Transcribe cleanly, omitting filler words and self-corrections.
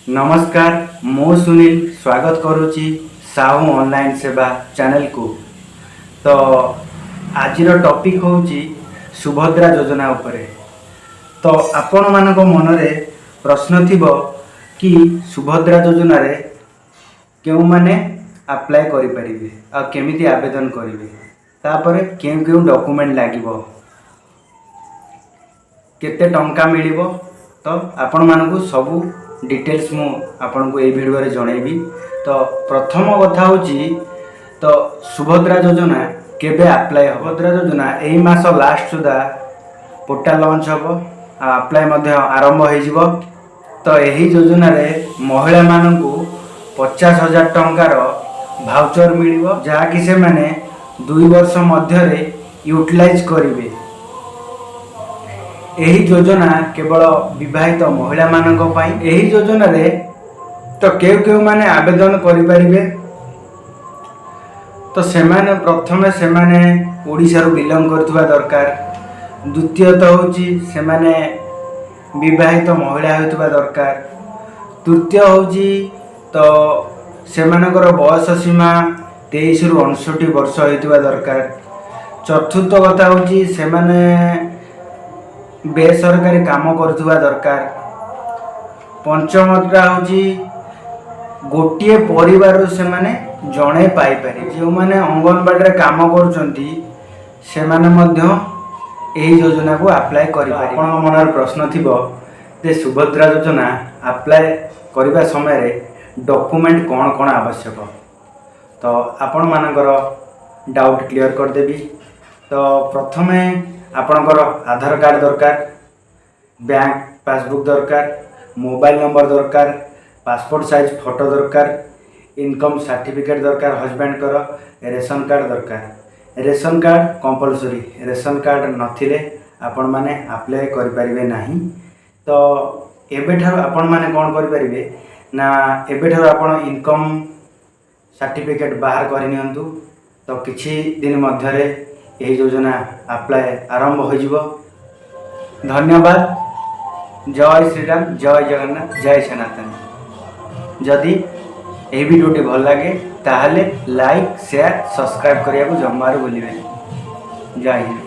नमस्कार मु सुनील स्वागत करुच्ची साहू ऑनलाइन सेवा चैनल को। तो आज टॉपिक होची सुभद्रा योजना उपरे। तो आपण मानक मनरे प्रश्न थिबो कि सुभद्रा योजना रे केउ माने अप्लाई करि परिबे आ केमिति आवेदन करिवे तापरे केउ केउ डॉक्यूमेंट लागिबो केते टंका मिलिबो। तो आपण मानकु सबु डिटेल्स मु आपन को ए वीडियो रे जणैबी। तो प्रथम कथा होची तो सुभद्रा योजना केबे अप्लाई हो। सुभद्रा योजना एही मास लास्ट सुधा पोर्टल लॉन्च हो अप्लाई मध्य आरंभ हो जिवो। तो एही योजना रे महिला मानकु 50,000 टंकार भाउचर मिलिबो जहा कि से माने 2 वर्ष मध्य रे यूटिलाइज करिवे। एही योजना केवल विवाहित महिला मानक पई। एही योजना रे तो केउ केउ माने आवेदन करि परिबे। तो सेमाने प्रथमे सेमाने ओडिसा रो बिलोंग करथुवा दरकार। द्वितीय तो होची सेमाने विवाहित महिला होतुवा दरकार। तृतीय होची तो सेमानकर बयस सीमा 23 रु 59 वर्ष होतुवा दरकार। चतुर्थ कथा होची सेमाने बेसरकारी काम करथुवा दरकार। पंचमटा होची गोटिए परिवार से माने जणे पाई पारे। जो माने अंगनवाड़ी रे काम करूचंती से माने मध्य एही योजना को अप्लाई करि पारे। आपन मनर प्रश्न थिबो जे सुभद्रा योजना अप्लाई करिबा समय रे डॉक्यूमेंट कोन कोन आवश्यक। तो आपण मानकर डाउट क्लियर कर देबी। तो प्रथमे आपणकर आधार कार्ड दरकार, बैंक पासबुक दरकार, मोबाइल नंबर दरकार, पासपोर्ट साइज फोटो दरकार, इनकम सर्टिफिकेट दरकार हस्बैंड कर, रेशन कार्ड दरकार। Ration card compulsory. Ration card नथिले आपण माने अप्लाई करि परिबे नाही। तो एबेठार आपण माने कोन करि परिबे ना एबेठार आपण इनकम सर्टिफिकेट बाहर करि नियंतु। तो किछि दिन मध्य रे यही योजना अप्लाई आरंभ हो जिवो। धन्यवाद। जय श्री राम, जय जगन्नाथ, जय सनातन। जदि यह वीडियोटी भल लगे ताहले लाइक शेयर सब्सक्राइब करिया को जमार भूलिबे। जय हिंद।